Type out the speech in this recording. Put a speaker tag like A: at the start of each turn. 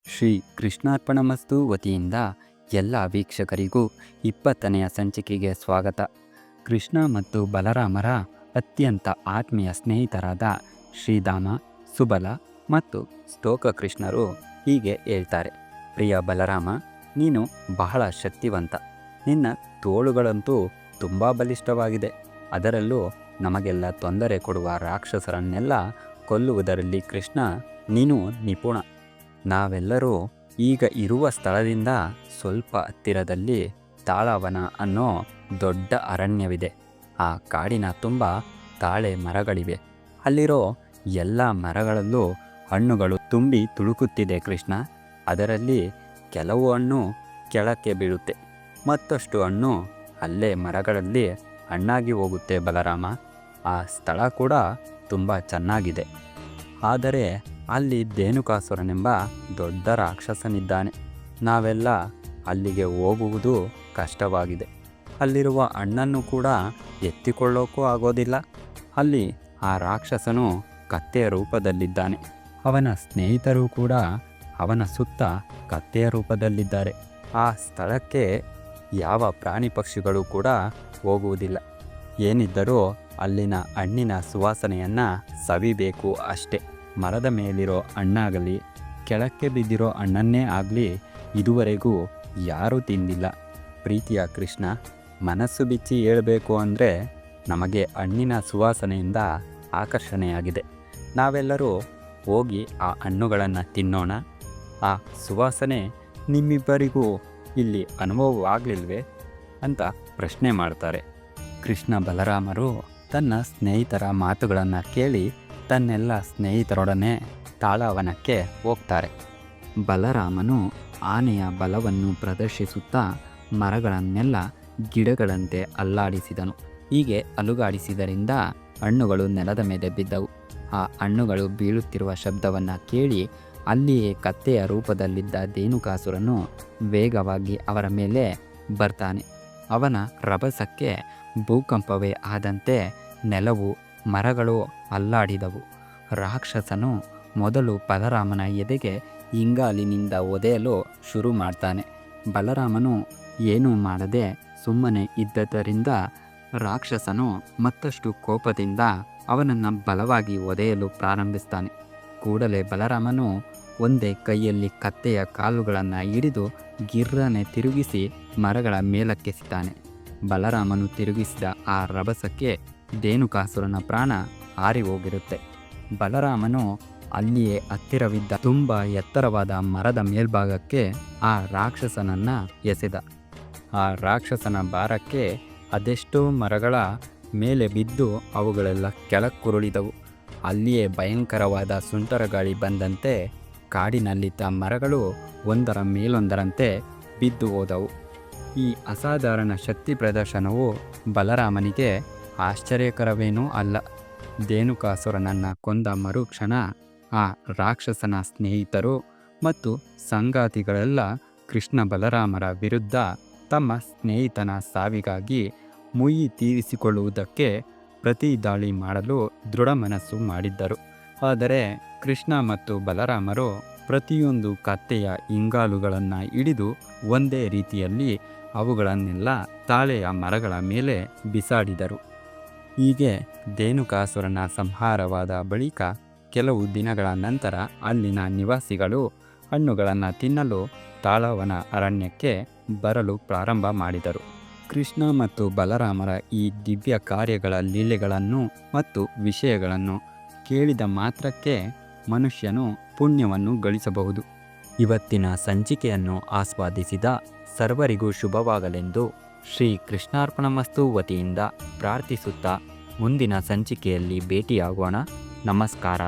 A: ಶ್ರೀ ಕೃಷ್ಣಾರ್ಪಣಮಸ್ತು ವತಿಯಿಂದ ಎಲ್ಲ ವೀಕ್ಷಕರಿಗೂ 20ನೆಯ ಸಂಚಿಕೆಗೆ ಸ್ವಾಗತ. ಕೃಷ್ಣ ಮತ್ತು ಬಲರಾಮರ ಅತ್ಯಂತ ಆತ್ಮೀಯ ಸ್ನೇಹಿತರಾದ ಶ್ರೀಧಾಮ, ಸುಬಲ ಮತ್ತು ಸ್ತೋಕ ಕೃಷ್ಣರು ಹೀಗೆ ಹೇಳ್ತಾರೆ: ಪ್ರಿಯ ಬಲರಾಮ, ನೀನು ಬಹಳ ಶಕ್ತಿವಂತ. ನಿನ್ನ ತೋಳುಗಳಂತೂ ತುಂಬ ಬಲಿಷ್ಠವಾಗಿದೆ. ಅದರಲ್ಲೂ ನಮಗೆಲ್ಲ ತೊಂದರೆ ಕೊಡುವ ರಾಕ್ಷಸರನ್ನೆಲ್ಲ ಕೊಲ್ಲುವುದರಲ್ಲಿ ಕೃಷ್ಣ ನೀನು ನಿಪುಣ. ನಾವೆಲ್ಲರೂ ಈಗ ಇರುವ ಸ್ಥಳದಿಂದ ಸ್ವಲ್ಪ ಹತ್ತಿರದಲ್ಲಿ ತಾಳವನ ಅನ್ನೋ ದೊಡ್ಡ ಅರಣ್ಯವಿದೆ. ಆ ಕಾಡಿನ ತುಂಬ ತಾಳೆ ಮರಗಳಿವೆ. ಅಲ್ಲಿರೋ ಎಲ್ಲ ಮರಗಳಲ್ಲೂ ಹಣ್ಣುಗಳು ತುಂಬಿ ತುಳುಕುತ್ತಿದೆ ಕೃಷ್ಣ. ಅದರಲ್ಲಿ ಕೆಲವು ಹಣ್ಣು ಕೆಳಕ್ಕೆ ಬೀಳುತ್ತೆ, ಮತ್ತಷ್ಟು ಹಣ್ಣು ಅಲ್ಲೇ ಮರಗಳಲ್ಲಿ ಹಣ್ಣಾಗಿ ಹೋಗುತ್ತೆ ಬಲರಾಮ. ಆ ಸ್ಥಳ ಕೂಡ ತುಂಬ ಚೆನ್ನಾಗಿದೆ. ಆದರೆ ಅಲ್ಲಿ ಧೇನುಕಾಸುರನೆಂಬ ದೊಡ್ಡ ರಾಕ್ಷಸನಿದ್ದಾನೆ. ನಾವೆಲ್ಲ ಅಲ್ಲಿಗೆ ಹೋಗುವುದು ಕಷ್ಟವಾಗಿದೆ. ಅಲ್ಲಿರುವ ಹಣ್ಣನ್ನು ಕೂಡ ಎತ್ತಿಕೊಳ್ಳೋಕ್ಕೂ ಆಗೋದಿಲ್ಲ. ಅಲ್ಲಿ ಆ ರಾಕ್ಷಸನು ಕತ್ತೆಯ ರೂಪದಲ್ಲಿದ್ದಾನೆ. ಅವನ ಸ್ನೇಹಿತರು ಕೂಡ ಅವನ ಸುತ್ತ ಕತ್ತೆಯ ರೂಪದಲ್ಲಿದ್ದಾರೆ. ಆ ಸ್ಥಳಕ್ಕೆ ಯಾವ ಪ್ರಾಣಿ ಪಕ್ಷಿಗಳು ಕೂಡ ಹೋಗುವುದಿಲ್ಲ. ಏನಿದ್ದರೂ ಅಲ್ಲಿನ ಹಣ್ಣಿನ ಸುವಾಸನೆಯನ್ನು ಸವಿಬೇಕು ಅಷ್ಟೆ. ಮರದ ಮೇಲಿರೋ ಹಣ್ಣಾಗಲಿ ಕೆಳಕ್ಕೆ ಬಿದ್ದಿರೋ ಹಣ್ಣನ್ನೇ ಆಗಲಿ ಇದುವರೆಗೂ ಯಾರೂ ತಿಂದಿಲ್ಲ. ಪ್ರೀತಿಯ ಕೃಷ್ಣ, ಮನಸ್ಸು ಬಿಚ್ಚಿ ಹೇಳಬೇಕು ಅಂದರೆ ನಮಗೆ ಹಣ್ಣಿನ ಸುವಾಸನೆಯಿಂದ ಆಕರ್ಷಣೆಯಾಗಿದೆ. ನಾವೆಲ್ಲರೂ ಹೋಗಿ ಆ ಹಣ್ಣುಗಳನ್ನು ತಿನ್ನೋಣ. ಆ ಸುವಾಸನೆ ನಿಮ್ಮಿಬ್ಬರಿಗೂ ಇಲ್ಲಿ ಅನುಭವವಾಗಲಿಲ್ವೇ ಅಂತ ಪ್ರಶ್ನೆ ಮಾಡ್ತಾರೆ. ಕೃಷ್ಣ ಬಲರಾಮರು ತನ್ನ ಸ್ನೇಹಿತರ ಮಾತುಗಳನ್ನು ಕೇಳಿ ತನ್ನೆಲ್ಲ ಸ್ನೇಹಿತರೊಡನೆ ತಾಳವನಕ್ಕೆ ಹೋಗ್ತಾರೆ. ಬಲರಾಮನು ಆನೆಯ ಬಲವನ್ನು ಪ್ರದರ್ಶಿಸುತ್ತಾ ಮರಗಳನ್ನೆಲ್ಲ ಗಿಡಗಳಂತೆ ಅಲ್ಲಾಡಿಸಿದನು. ಹೀಗೆ ಅಲುಗಾಡಿಸಿದರಿಂದ ಹಣ್ಣುಗಳು ನೆಲದ ಮೇಲೆ ಬಿದ್ದವು. ಆ ಹಣ್ಣುಗಳು ಬೀಳುತ್ತಿರುವ ಶಬ್ದವನ್ನು ಕೇಳಿ ಅಲ್ಲಿಯೇ ಕತ್ತೆಯ ರೂಪದಲ್ಲಿದ್ದ ಧೇನುಕಾಸುರನು ವೇಗವಾಗಿ ಅವರ ಮೇಲೆ ಬರ್ತಾನೆ. ಅವನ ರಭಸಕ್ಕೆ ಭೂಕಂಪವೇ ಆದಂತೆ ನೆಲವು, ಮರಗಳು ಅಲ್ಲಾಡಿದವು. ರಾಕ್ಷಸನು ಮೊದಲು ಬಲರಾಮನ ಎದೆಗೆ ಇಂಗಾಲಿನಿಂದ ಒದೆಯಲು ಶುರು ಮಾಡ್ತಾನೆ. ಬಲರಾಮನು ಏನೂ ಮಾಡದೆ ಸುಮ್ಮನೆ ಇದ್ದದರಿಂದ ರಾಕ್ಷಸನು ಮತ್ತಷ್ಟು ಕೋಪದಿಂದ ಅವನನ್ನು ಬಲವಾಗಿ ಒದೆಯಲು ಪ್ರಾರಂಭಿಸ್ತಾನೆ. ಕೂಡಲೇ ಬಲರಾಮನು ಒಂದೇ ಕೈಯಲ್ಲಿ ಕತ್ತೆಯ ಕಾಲುಗಳನ್ನು ಹಿಡಿದು ಗಿರ್ರನೆ ತಿರುಗಿಸಿ ಮರಗಳ ಮೇಲಕ್ಕೆಸಿತಾನೆ. ಬಲರಾಮನು ತಿರುಗಿಸಿದ ಆ ರಭಸಕ್ಕೆ ಧೇನುಕಾಸುರನ ಪ್ರಾಣ ಹಾರಿ ಹೋಗಿರುತ್ತೆ. ಬಲರಾಮನು ಅಲ್ಲಿಯೇ ಹತ್ತಿರವಿದ್ದ ತುಂಬ ಎತ್ತರವಾದ ಮರದ ಮೇಲ್ಭಾಗಕ್ಕೆ ಆ ರಾಕ್ಷಸನನ್ನು ಎಸೆದ. ಆ ರಾಕ್ಷಸನ ಭಾರಕ್ಕೆ ಅದೆಷ್ಟೋ ಮರಗಳ ಮೇಲೆ ಬಿದ್ದು ಅವುಗಳೆಲ್ಲ ಕೆಳಕ್ಕುರುಳಿದವು. ಅಲ್ಲಿಯೇ ಭಯಂಕರವಾದ ಸುಂಟರಗಾಳಿ ಬಂದಂತೆ ಕಾಡಿನಲ್ಲಿದ್ದ ಮರಗಳು ಒಂದರ ಮೇಲೊಂದರಂತೆ ಬಿದ್ದು ಹೋದವು. ಈ ಅಸಾಧಾರಣ ಶಕ್ತಿ ಪ್ರದರ್ಶನವು ಬಲರಾಮನಿಗೆ ಆಶ್ಚರ್ಯಕರವೇನೂ ಅಲ್ಲ. ಧೇನುಕಾಸುರನನ್ನು ಕೊಂದ ಮರುಕ್ಷಣ ಆ ರಾಕ್ಷಸನ ಸ್ನೇಹಿತರು ಮತ್ತು ಸಂಗಾತಿಗಳೆಲ್ಲ ಕೃಷ್ಣ ಬಲರಾಮರ ವಿರುದ್ಧ ತಮ್ಮ ಸ್ನೇಹಿತನ ಸಾವಿಗಾಗಿ ಮುಯ್ಯಿ ತೀರಿಸಿಕೊಳ್ಳುವುದಕ್ಕೆ ಪ್ರತಿ ದಾಳಿ ಮಾಡಲು ದೃಢ ಮನಸ್ಸು ಮಾಡಿದ್ದರು. ಆದರೆ ಕೃಷ್ಣ ಮತ್ತು ಬಲರಾಮರು ಪ್ರತಿಯೊಂದು ಕತ್ತೆಯ ಇಂಗಾಲುಗಳನ್ನು ಹಿಡಿದು ಒಂದೇ ರೀತಿಯಲ್ಲಿ ಅವುಗಳನ್ನೆಲ್ಲ ತಾಳೆಯ ಮರಗಳ ಮೇಲೆ ಬಿಸಾಡಿದರು. ಹೀಗೆ ಧೇನುಕಾಸುರನ ಸಂಹಾರವಾದ ಬಳಿಕ ಕೆಲವು ದಿನಗಳ ನಂತರ ಅಲ್ಲಿನ ನಿವಾಸಿಗಳು ಹಣ್ಣುಗಳನ್ನು ತಿನ್ನಲು ತಾಳವನ ಅರಣ್ಯಕ್ಕೆ ಬರಲು ಪ್ರಾರಂಭ ಮಾಡಿದರು. ಕೃಷ್ಣ ಮತ್ತು ಬಲರಾಮರ ಈ ದಿವ್ಯ ಕಾರ್ಯಗಳ ಲೀಲೆಗಳನ್ನು ಮತ್ತು ವಿಷಯಗಳನ್ನು ಕೇಳಿದ ಮಾತ್ರಕ್ಕೆ ಮನುಷ್ಯನು ಪುಣ್ಯವನ್ನು ಗಳಿಸಬಹುದು. ಇವತ್ತಿನ ಸಂಚಿಕೆಯನ್ನು ಆಸ್ವಾದಿಸಿದ ಸರ್ವರಿಗೂ ಶುಭವಾಗಲೆಂದು ಶ್ರೀ ಕೃಷ್ಣಾರ್ಪಣಮಸ್ತು ವತಿಯಿಂದ ಪ್ರಾರ್ಥಿಸುತ್ತಾ ಮುಂದಿನ ಸಂಚಿಕೆಯಲ್ಲಿ ಭೇಟಿಯಾಗೋಣ. ನಮಸ್ಕಾರ.